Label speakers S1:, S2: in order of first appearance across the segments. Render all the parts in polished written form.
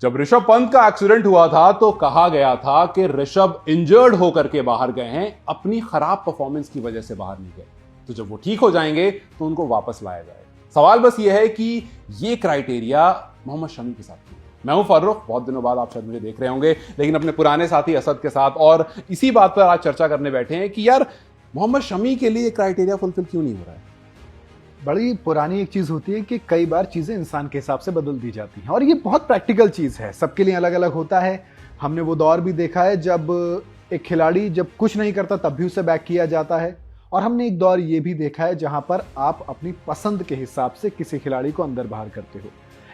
S1: जब ऋषभ पंत का एक्सीडेंट हुआ था तो कहा गया था कि ऋषभ इंजर्ड होकर के बाहर गए हैं, अपनी खराब परफॉर्मेंस की वजह से बाहर नहीं गए। तो जब वो ठीक हो जाएंगे तो उनको वापस लाया जाएगा। सवाल बस ये है कि ये क्राइटेरिया मोहम्मद शमी के साथ क्यों? मैं हूं फारूक, बहुत दिनों बाद आप शायद मुझे देख रहे होंगे, लेकिन अपने पुराने साथी असद के साथ और इसी बात पर आज चर्चा करने बैठे हैं कि यार मोहम्मद शमी के लिए क्राइटेरिया फुलफिल क्यों नहीं हो रहा है।
S2: बड़ी पुरानी एक चीज होती है कि कई बार चीजें इंसान के हिसाब से बदल दी जाती हैं और ये बहुत प्रैक्टिकल चीज है, सबके लिए अलग अलग होता है। हमने वो दौर भी देखा है जब एक खिलाड़ी जब कुछ नहीं करता तब भी उसे बैक किया जाता है, और हमने एक दौर ये भी देखा है जहां पर आप अपनी पसंद के हिसाब से किसी खिलाड़ी को अंदर बाहर करते हो।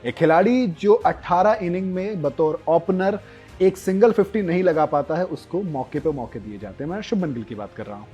S2: एक खिलाड़ी जो 18 इनिंग में बतौर ओपनर एक सिंगल 50 नहीं लगा पाता है, उसको मौके पे मौके दिए जाते हैं। मैं शुभमन गिल की बात कर रहा हूं,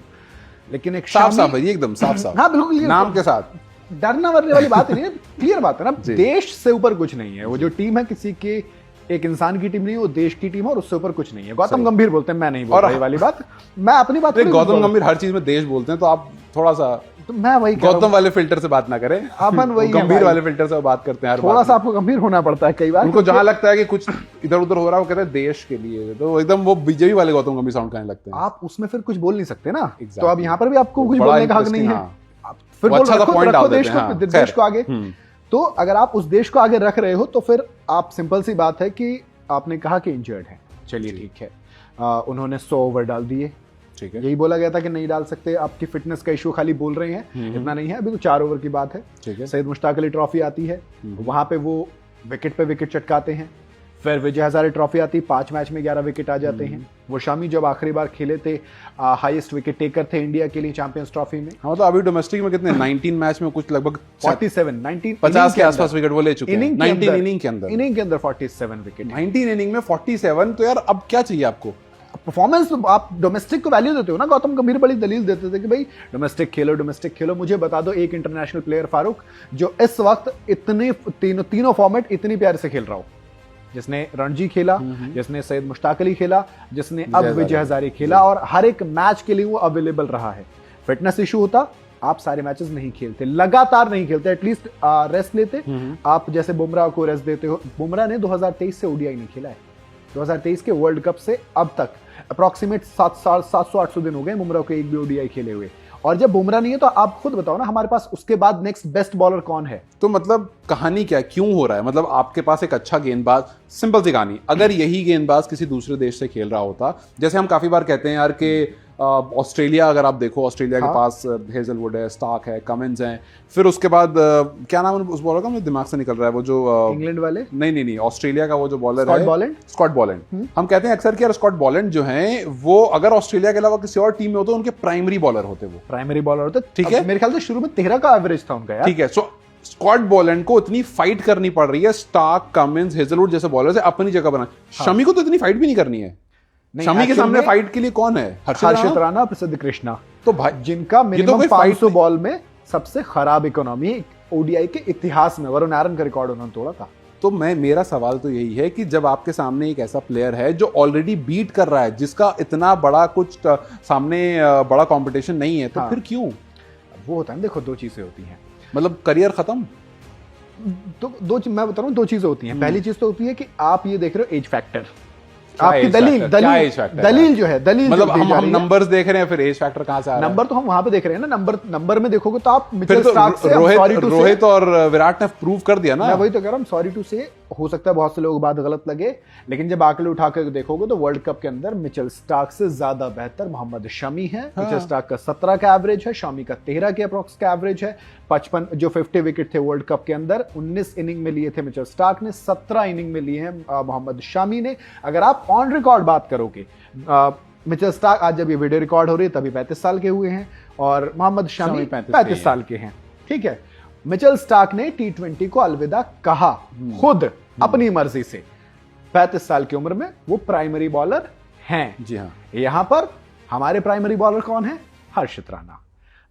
S2: लेकिन एक
S1: साफ साफ है, एकदम साफ साफ।
S2: हाँ बिल्कुल,
S1: नाम के साथ
S2: डरना वरने वाली बात नहीं है, क्लियर बात है ना। देश से ऊपर कुछ नहीं है। वो जो टीम है किसी के एक इंसान की टीम नहीं, वो देश की टीम है और उससे ऊपर कुछ नहीं है। गौतम गंभीर बोलते हैं, मैं नहीं बोल रही वाली बात, मैं अपनी बात।
S1: गौतम गंभीर हर चीज में देश बोलते हैं, तो आप थोड़ा सा
S2: तो मैं वही
S1: गौतम वाले फिल्टर से बात ना करें,
S2: अपन वही
S1: गंभीर वाले फिल्टर से बात करते हैं।
S2: थोड़ा सा आपको गंभीर होना पड़ता है कई बार।
S1: उनको जहां लगता है कि कुछ इधर उधर हो रहा है वो कहते हैं देश के लिए, तो एकदम वो बीजेपी वाले गौतम गंभीर साउंड करने लगते हैं।
S2: आप उसमें फिर कुछ बोल नहीं सकते ना, तो अब यहाँ पर भी आपको कुछ बोलने का हक नहीं है। फिर
S1: अच्छा सा पॉइंट डाल देते हैं,
S2: देश को आगे। तो अगर आप उस देश को आगे रख रहे हो तो फिर आप, सिंपल सी बात है कि आपने कहा कि इंजर्ड है, चलिए ठीक है, उन्होंने 100 ओवर डाल दिए, ठीक है, यही बोला गया था कि नहीं डाल सकते, आपकी फिटनेस का इशू खाली बोल रहे हैं, इतना नहीं है, अभी तो 4 ओवर की बात है, ठीक है। सैयद मुश्ताक अली ट्रॉफी आती है, वहां पे वो विकेट पे विकेट चटकाते हैं। फिर विजय हजारे ट्रॉफी आती, 5 मैच में 11 विकेट आ जाते हैं। वो शमी जब आखिरी बार खेले थे, हाईएस्ट विकेट टेकर थे इंडिया के लिए चैंपियंस ट्रॉफी में।
S1: हाँ, तो अभी डोमेस्टिक में कितने 19 मैच में कुछ लगभग
S2: 47
S1: 50 के आसपास विकेट वो ले चुके हैं 19 इनिंग के अंदर
S2: 47 विकेट
S1: 19 इनिंग में 47। तो यार अब क्या चाहिए आपको?
S2: परफॉर्मेंस आप डोमेस्टिक को वैल्यू देते हो ना। गौतम गंभीर बड़ी दलील देते थे कि भाई डोमेस्टिक खेलो। मुझे बता दो एक इंटरनेशनल प्लेयर फारूक जो इस वक्त इतने तीनों फॉर्मेट इतनी प्यार से खेल रहा हो, जिसने रणजी खेला, जिसने सैयद मुश्ताक अली खेला, जिसने अब विजय हजारे खेला, और हर एक मैच के लिए वो अवेलेबल रहा है। फिटनेस इशू होता, आप सारे मैचेस नहीं खेलते, लगातार नहीं खेलते, एटलीस्ट रेस्ट लेते। आप जैसे बुमराह को रेस्ट देते हो। बुमराह ने 2023 से ओडीआई नहीं खेला है। 2023 के वर्ल्ड कप से अब तक अप्रॉक्सीमेट 700-800 दिन हो गए बुमराह को एक भी ओडीआई खेले हुए। और जब बुमराह नहीं है तो आप खुद बताओ ना, हमारे पास उसके बाद नेक्स्ट बेस्ट बॉलर कौन है?
S1: तो मतलब कहानी क्या है, क्यों हो रहा है? मतलब आपके पास एक अच्छा गेंदबाज, सिंपल सी कहानी, अगर यही गेंदबाज किसी दूसरे देश से खेल रहा होता, जैसे हम काफी बार कहते हैं यार कि ऑस्ट्रेलिया, अगर आप देखो ऑस्ट्रेलिया के पास हेजलवुड है, स्टार्क है, कमिंस हैं, फिर उसके बाद क्या नाम है उस बॉलर का, मुझे दिमाग से निकल रहा है, वो जो
S2: इंग्लैंड वाले,
S1: नहीं, ऑस्ट्रेलिया का वो जो बॉलर है स्कॉट बॉलैंड। हम कहते हैं अक्सर कि यार स्कॉट बॉलैंड जो है वो अगर ऑस्ट्रेलिया के अलावा किसी और टीम में होते उनके प्राइमरी बॉलर होते, ठीक है।
S2: मेरे ख्याल से शुरू में 13 का एवरेज था उनका यार,
S1: ठीक है। सो स्कॉट बॉलैंड को इतनी फाइट करनी पड़ रही है स्टार्क, कमिंस, हेजलवुड जैसे बॉलर से अपनी जगह बना। शमी को तो इतनी फाइट भी नहीं करनी है। शमी के सामने फाइट के लिए कौन है?
S2: हर्षित राणा, प्रसिद्ध कृष्णा,
S1: तो भाई
S2: जिनका मिनिमम 500 बॉल में सबसे खराब इकोनॉमी ओडीआई के इतिहास में, वरुण आरन का रिकॉर्ड उन्होंने तोड़ा था।
S1: तो मेरा सवाल तो यही है कि जब आपके सामने एक ऐसा प्लेयर है जो ऑलरेडी बीट कर रहा है, जिसका इतना बड़ा कुछ सामने बड़ा कंपटीशन नहीं है, तो फिर क्यों?
S2: वो होता है, देखो दो चीजें होती हैं,
S1: मतलब करियर खत्म।
S2: तो मैं बता रहा हूँ, 2 चीजें होती हैं। पहली चीज तो होती है कि आप ये देख रहे हो एज फैक्टर, आपकी दलील जो है, दलील
S1: मतलब हम नंबर्स देख रहे हैं, फिर एज फैक्टर कहां से आ रहा है?
S2: नंबर तो हम वहां पे देख रहे हैं ना। नंबर में देखोगे तो आप मिचेल स्टार्क से,
S1: रोहित और विराट ने प्रूव कर दिया ना।
S2: मैं वही तो कह रहा हूं, सॉरी टू से, हो सकता है बहुत से लोग बात गलत लगे, लेकिन जब आंकड़े उठा कर देखोगे तो वर्ल्ड कप के अंदर मिचेल स्टार्क से ज्यादा बेहतर मोहम्मद शमी है। मिचेल स्टार्क का 17 का एवरेज है, शमी का 13 के अप्रॉक्स का एवरेज है। 55 जो 50 विकेट थे वर्ल्ड कप के अंदर 19 इनिंग में लिए थे मिचेल स्टार्क ने, 17 इनिंग में लिए हैं मोहम्मद शमी ने। अगर आप ऑन रिकॉर्ड बात करोगे, मिचेल स्टार्क आज जब ये वीडियो रिकॉर्ड हो रही है तभी 35 साल के हुए हैं और मोहम्मद शमी 35 साल के हैं, ठीक है। मिचेल स्टार्क ने T20 को अलविदा कहा खुद अपनी मर्जी से। 35 साल की उम्र में वो प्राइमरी बॉलर हैं।
S1: जी हाँ।
S2: यहां पर हमारे प्राइमरी बॉलर कौन है? हर्षित राणा।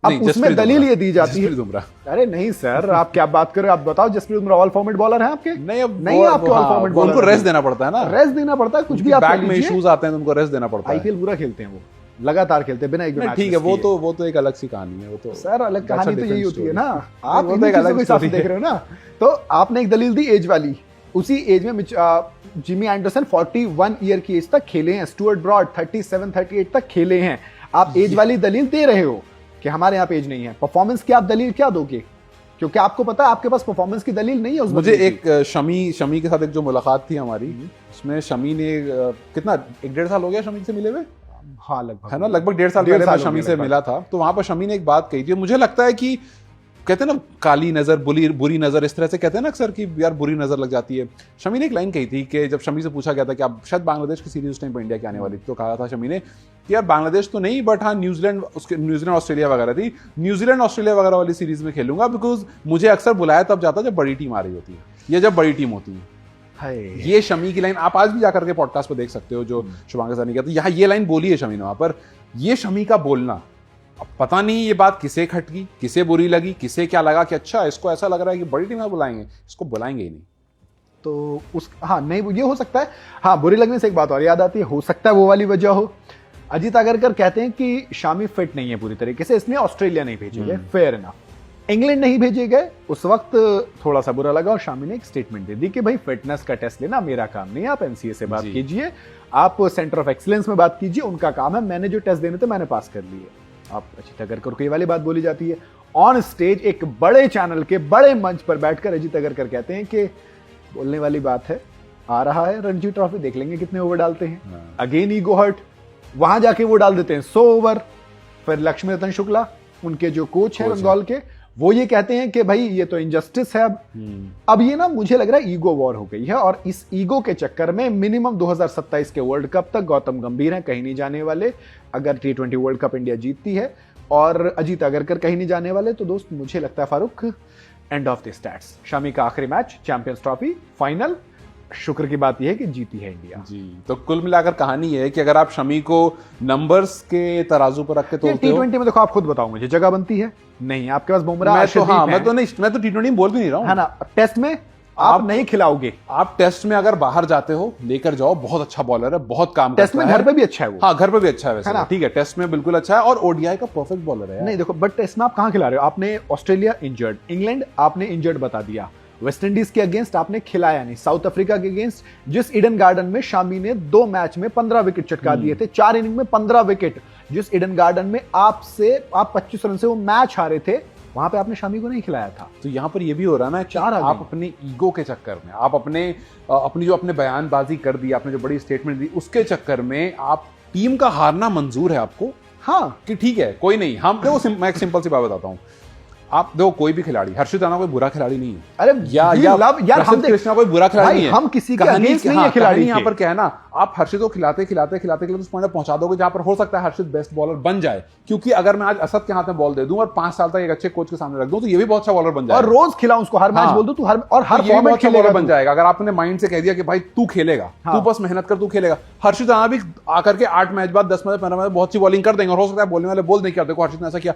S2: अब उसमें दलील ये दी जाती है, अरे नहीं सर, आप क्या बात कर रहे हो? आप बताओ, Jasprit Bumrah all format bowler है आपके?
S1: नहीं, आपके ऑल फॉर्मेट बॉलर, उनको रेस्ट देना पड़ता है ना।
S2: रेस्ट देना पड़ता है, कुछ भी आप
S1: बैक में इश्यूज आते हैं तो उनको रेस्ट देना पड़ता है।
S2: आईपीएल पूरा खेलते हैं, वो लगातार खेलते हैं बिना एक मैच।
S1: ठीक है, वो तो एक अलग सी कहानी है। वो तो
S2: सर अलग कहानी तो यही होती है ना, आप एक अलग हिसाब से देख रहे हो ना। तो आपने एक दलील दी एज वाली, उसी एज में जिमी एंडरसन 41 ईयर की एज तक खेले हैं, स्टुअर्ट ब्रॉड 37-38 तक खेले हैं। आप एज वाली दलील दे रहे हो कि हमारे यहाँ पे एज नहीं है, परफॉर्मेंस की आप दलील क्या दोगे? क्योंकि आपको पता है आपके पास परफॉर्मेंस की दलील नहीं है। उस
S1: मुझे एक शमी के साथ एक जो मुलाकात थी हमारी, उसमें शमी ने कितना 1-1.5 साल हो गया शमी से मिले हुए?
S2: हाँ लगभग,
S1: है ना, लगभग 1.5 साल पहले मैं शमी से मिला था। तो वहां पर शमी ने एक बात कही थी, मुझे लगता है कि कहते हैं ना काली नजर, बुरी नजर, इस तरह से कहते हैं ना अक्सर कि यार बुरी नजर लग जाती है। शमी ने एक लाइन कही थी कि जब शमी से पूछा गया था कि आप शायद बांग्लादेश की सीरीज उस टाइम पर इंडिया की आने वाली थी, तो कहा था शमी ने कि यार बांग्लादेश तो नहीं, बट हाँ न्यूजीलैंड ऑस्ट्रेलिया वगैरह थी, न्यूजीलैंड ऑस्ट्रेलिया वगैरह वाली सीरीज में खेलूंगा, बिकॉज मुझे अक्सर बुलाया तब जाता जब बड़ी टीम आ रही होती है या जब बड़ी टीम होती है। ये शमी की लाइन आप आज भी जाकर के पॉडकास्ट पर देख सकते हो, जो शुभांकर सर ने किया। तो यहाँ ये लाइन बोली है शमी ने वहां पर। ये शमी का बोलना, अब पता नहीं ये बात किसे खटकी, किसे बुरी लगी, किसे क्या लगा कि अच्छा इसको ऐसा लग रहा है कि बड़ी टीम में बुलाएंगे, इसको बुलाएंगे ही नहीं।
S2: तो हाँ नहीं, ये हो सकता है। हाँ, बुरी लगने से एक बात और याद आती है, हो सकता है वो वाली वजह हो। अजीत आगरकर कहते हैं कि शामी फिट नहीं है पूरी तरीके से, इसलिए ऑस्ट्रेलिया नहीं भेजे गए। Fair enough. इंग्लैंड नहीं भेजे गए, उस वक्त थोड़ा सा बुरा लगा और शामी ने एक स्टेटमेंट दे दी कि भाई फिटनेस का टेस्ट लेना मेरा काम नहीं है, आप एनसीए से बात कीजिए, आप सेंटर ऑफ एक्सीलेंस में बात कीजिए, उनका काम है, मैंने जो टेस्ट देने थे मैंने पास कर लिए। आप अजीत आगरकर को ये वाली बात बोली जाती है। ऑन स्टेज एक बड़े चैनल के बड़े मंच पर बैठकर अजीत आगरकर कहते हैं कि बोलने वाली बात है, आ रहा है रणजी ट्रॉफी, देख लेंगे कितने ओवर डालते हैं। अगेन ईगो हर्ट, वहां जाके वो डाल देते हैं 100 ओवर। फिर लक्ष्मी रतन शुक्ला उनके जो कोच है बंगाल के, वो ये कहते हैं कि भाई ये तो इनजस्टिस है। अब ये ना मुझे लग रहा है ईगो वॉर हो गई है, और इस ईगो के चक्कर में मिनिमम 2027 के वर्ल्ड कप तक गौतम गंभीर हैं, कहीं नहीं जाने वाले। अगर T20 वर्ल्ड कप इंडिया जीतती है और अजीत आगरकर कहीं नहीं जाने वाले, तो दोस्त मुझे लगता है Farooq end of the stats. Shami का आखिरी मैच चैंपियंस ट्रॉफी फाइनल, शुक्र की बात यह है कि जीती है इंडिया।
S1: जी, तो कुल मिलाकर कहानी है कि अगर आप शमी को नंबर्स के तराजू पर रख के तोलते हो,
S2: T20 में देखो आप खुद बताओ मुझे जगह बनती है नहीं, आपके पास बुमराह,
S1: मैं तो T20 में बोल भी नहीं रहा हूं,
S2: है ना। टेस्ट में आप नहीं खिलाओगे,
S1: आप टेस्ट में अगर बाहर जाते हो लेकर जाओ, बहुत अच्छा बॉलर है, बहुत काम
S2: टेस्ट में घर पे भी अच्छा है वो।
S1: हाँ, घर पे भी अच्छा है वैसे, ठीक है, टेस्ट में बिल्कुल अच्छा है और ओडीआई का परफेक्ट बॉलर है।
S2: नहीं देखो, बट टेस्ट में आप कहां खिला रहे हो? आपने ऑस्ट्रेलिया इंजर्ड, इंग्लैंड आपने इंजर्ड बता दिया, वेस्ट इंडीज के अगेंस्ट आपने खिलाया नहीं, साउथ अफ्रीका के अगेंस्ट जिस ईडन गार्डन में शामी ने 2 मैच में 15 विकेट चटका दिए थे, 4 इनिंग में 15 विकेट, जिस ईडन गार्डन में आप 25 रन से वो मैच हारे थे, वहां पे आपने शामी को नहीं खिलाया था।
S1: तो यहां पर ये भी हो रहा है ना कि आप अपने ईगो के चक्कर में, आप अपनी जो अपने बयानबाजी कर दी, आपने जो बड़ी स्टेटमेंट दी, उसके चक्कर में आप टीम का हारना मंजूर है आपको। हाँ, कि ठीक है कोई नहीं, हम देखो मैं एक सिंपल सी बात बताता हूं, आप देखो कोई भी खिलाड़ी, हर्षित राणा कोई बुरा खिलाड़ी नहीं है।
S2: अरे यार हम
S1: कृष्णा कोई बुरा खिलाड़ी नहीं है,
S2: हम किसी के अगेंस्ट नहीं है खिलाड़ी।
S1: यहाँ पर क्या है ना, आप हर्षित को खिलाते उस पॉइंट पर पहुंचा दोगे जहां पर हो सकता है हर्षित बेस्ट बॉलर बन जाए, क्योंकि अगर मैं आज असद के हाथ में बॉल दे दूं और 5 साल तक एक अच्छे कोच के सामने रख दूं, तो ये भी बहुत अच्छा बॉलर बन जाएगा,
S2: और रोज खिलाऊं उसको, हर मैच बोल दूं तू हर
S1: फॉर्मेट खेलेगा, बन जाएगा। अगर आपने माइंड से कह दिया कि भाई तू खेलेगा, तू बस मेहनत कर, तू खेलेगा। हर्षित राणा भी आकर के 8 मैच बाद 10 मैच 15 मैच बहुत सी बॉलिंग कर देंगे, और हो सकता है बोलने वाले बोल देंगे देखो हर्षित ने ऐसा किया,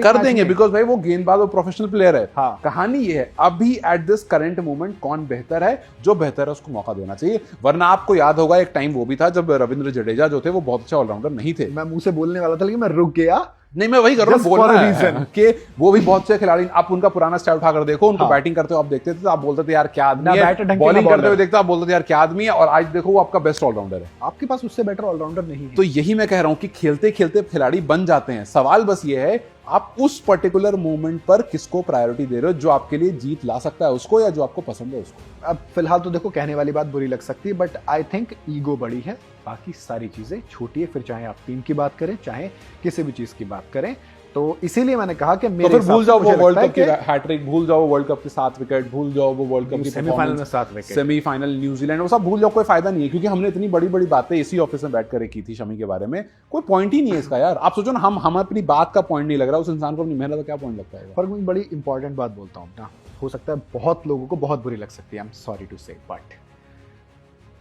S1: कर देंगे बिकॉज भाई वो गेंदबाज और प्रोफेशनल प्लेयर है। कहानी ये है, अभी एट दिस करंट मोमेंट कौन बेहतर है, जो बेहतर है उसको मौका देना चाहिए। वरना आपको याद होगा एक टाइम वो भी था जब रविंद्र जडेजा जो थे वो बहुत अच्छा ऑलराउंडर नहीं थे।
S2: मैं मुंह से बोलने वाला था लेकिन मैं रुक गया।
S1: नहीं, मैं वही कर रहा हूं, बोलना है कि वो भी बहुत अच्छे खिलाड़ी। आप उनका पुराना स्टाइल उठाकर देखो, उनको बैटिंग करते हो आप देखते थे तो आप बोलते थे यार क्या आदमी है, बॉलिंग करते हुए देखते आप बोलते थे यार क्या आदमी है, और आज देखो वो आपका बेस्ट ऑलराउंडर है।
S2: आपके पास उससे बेटर ऑलराउंडर नहीं है।
S1: तो यही मैं कह रहा हूं कि खेलते खेलते खिलाड़ी बन जाते हैं। सवाल बस ये है आप उस पर्टिकुलर मोमेंट पर किसको प्रायोरिटी दे रहे हो, जो आपके लिए जीत ला सकता है उसको, या जो आपको पसंद है उसको।
S2: अब फिलहाल तो देखो कहने वाली बात बुरी लग सकती है, बट आई थिंक ईगो बड़ी है, बाकी सारी चीजें छोटी है। फिर चाहे आप टीम की बात करें, चाहे किसी भी चीज की बात करें, तो इसीलिए मैंने कहा कि मेरे
S1: तो फिर भूल जाओ वो वर्ल्ड कप की हैट्रिक, भूल जाओ वर्ल्ड कप के 7 विकेट, भूल जाओ वो वर्ल्ड कप की
S2: सेमीफाइनल में 7 विकेट,
S1: सेमीफाइनल न्यूजीलैंड, वो सब भूल जाओ, कोई फायदा नहीं है, क्योंकि हमने इतनी बड़ी बड़ी बातें इसी ऑफिस में बैठ कर की थी शमी के बारे में, कोई पॉइंट ही नहीं है इसका यार। आप सोचो ना, हम अपनी बात का पॉइंट नहीं लग रहा, उस इंसान को अपनी मेहनत का क्या पॉइंट लगता है।
S2: पर मैं बड़ी इंपॉर्टेंट बात बोलता हूँ ना, हो सकता है बहुत लोगों को बहुत बुरी लग सकती है, आई एम सॉरी टू से, बट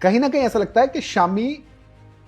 S2: कहीं ना कहीं ऐसा लगता है कि शामी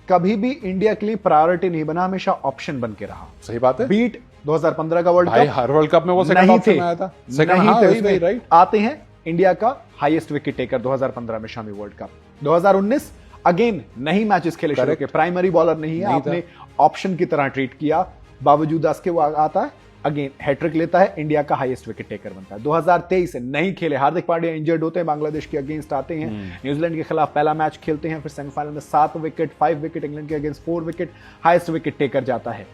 S2: कभी भी इंडिया के लिए प्रायोरिटी नहीं बना, हमेशा ऑप्शन बन के रहा।
S1: सही बात है।
S2: बीट 2015 का वर्ल्ड कप,
S1: हर वर्ल्ड कप में वो सेकंड ऑप्शन में आया था,
S2: सेकंड थे राइट। आते हैं इंडिया का हाईएस्ट विकेट टेकर 2015 में शामी वर्ल्ड कप। 2019 अगेन नहीं मैचेस खेले शुरू के, प्राइमरी बॉलर नहीं है, आपने ऑप्शन की तरह ट्रीट किया, बावजूद उसके वो आता है अगेन हैट्रिक लेता है, इंडिया का हाईएस्ट विकेट टेकर बनता है। 2023 से नहीं खेले, हार्दिक पांड्या इंजर्ड होते हैं, बांग्लादेश के अगेंस्ट आते हैं, न्यूजीलैंड के खिलाफ पहला मैच खेलते हैं, फिर सेमीफाइनल में 7 विकेट, 5 विकेट, इंग्लैंड के against 4 wicket, highest wicket taker जाता है।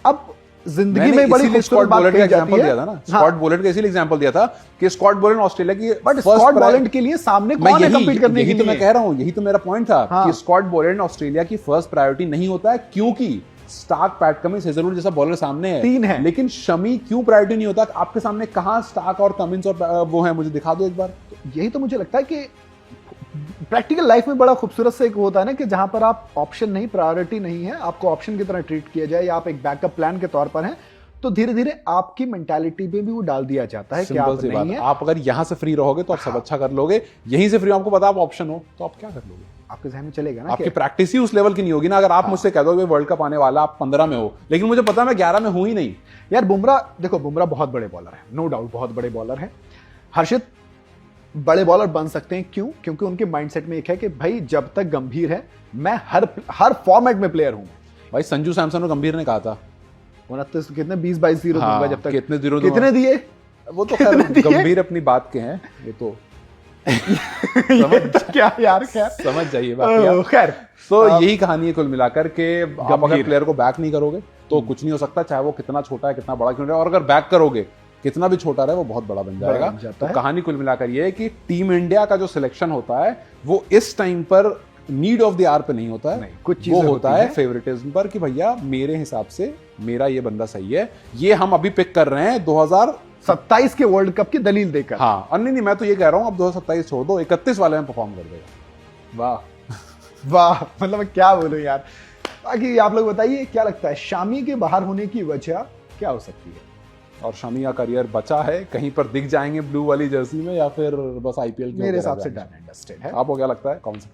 S2: अब जिंदगी में बड़ी खूबसूरत बात कही जाती है
S1: ना, स्कॉट बोलेट का इसीलिए एग्जांपल दिया था कि स्कॉट बोलेट ऑस्ट्रेलिया की,
S2: बट स्कॉट बोलेट के लिए सामने कौन है कंपीट करने के लिए?
S1: यही तो मैं कह रहा हूं, यही तो मेरा पॉइंट था कि स्कॉट बोलेट ऑस्ट्रेलिया की फर्स्ट प्रायोरिटी नहीं होता है, क्योंकि स्टार्क, पैट कमिंस, हेजलवुड जैसा बॉलर सामने है,
S2: 3 है।
S1: लेकिन शमी क्यों प्रायोरिटी नहीं होता? आपके सामने कहां स्टार्क और कमिंस और वो है, मुझे दिखा दो एक बार।
S2: यही तो मुझे लगता है कि प्रैक्टिकल लाइफ में बड़ा खूबसूरत से एक होता है ना कि जहां पर आप ऑप्शन नहीं, प्रायोरिटी नहीं है, आपको ऑप्शन की तरह ट्रीट किया जाए या आप एक बैकअप प्लान के तौर पर हैं, तो धीरे धीरे आपकी मेंटालिटी पे भी वो डाल दिया जाता है कि आप नहीं है।
S1: आप अगर यहां से फ्री रहोगे तो आप सब अच्छा कर लोगे, यहीं से फ्री आपको पता आप ऑप्शन हो तो आप क्या कर लोगे?
S2: आपके जहन में चलेगा ना,
S1: आपकी प्रैक्टिस ही उस लेवल की नहीं होगी ना। अगर आप मुझसे कह दो वर्ल्ड कप आने वाला, आप 15 में हो, लेकिन मुझे पता मैं 11 में हूं ही नहीं।
S2: यार बुमराह, देखो बुमराह बहुत बड़े बॉलर है, नो डाउट बहुत बड़े बॉलर है। हर्षित बड़े बॉलर बन सकते हैं, क्यों? क्योंकि उनके माइंडसेट में एक है कि भाई जब तक गंभीर है मैं हर फॉर्मेट में प्लेयर हूं।
S1: भाई संजू सैमसन और गंभीर ने कहा था
S2: 29 कितने 20-22 जीरो दूंगा जब तक।
S1: कितने जीरो
S2: कितने दिए?
S1: वो तो खैर गंभीर अपनी बात के हैं, ये तो समझ
S2: क्या यार, खैर
S1: समझ जाइए बात।
S2: खैर
S1: तो यही कहानी है कुल मिलाकर के, आप अगर प्लेयर को बैक नहीं करोगे तो कुछ नहीं हो सकता, चाहे वो कितना छोटा है कितना बड़ा क्यों रहे, और अगर बैक करोगे कितना भी छोटा रहे वो बहुत बड़ा बन जाएगा। तो कहानी कुल मिलाकर ये है कि टीम इंडिया का जो सिलेक्शन होता है वो इस टाइम पर नीड ऑफ द आवर पे नहीं होता है,
S2: कुछ
S1: वो होता है फेवरेटिज्म पर कि भैया मेरे हिसाब से मेरा ये बंदा सही है, ये हम अभी पिक कर रहे हैं
S2: 2027 के वर्ल्ड कप की दलील देकर।
S1: हाँ, और नहीं मैं तो ये कह रहा हूं अब 2027 छोड़ दो, 31 वाले में परफॉर्म कर देगा।
S2: वाह वाह, मतलब मैं क्या बोलूं यार। बाकी आप लोग बताइए क्या लगता है शामी के बाहर होने की वजह क्या हो सकती है?
S1: और शमी का करियर बचा है, कहीं पर दिख जाएंगे ब्लू वाली जर्सी में, या फिर बस आईपीएल के?
S2: मेरे हिसाब से डन एंड डस्टेड है।
S1: आपको क्या लगता है कौन सा?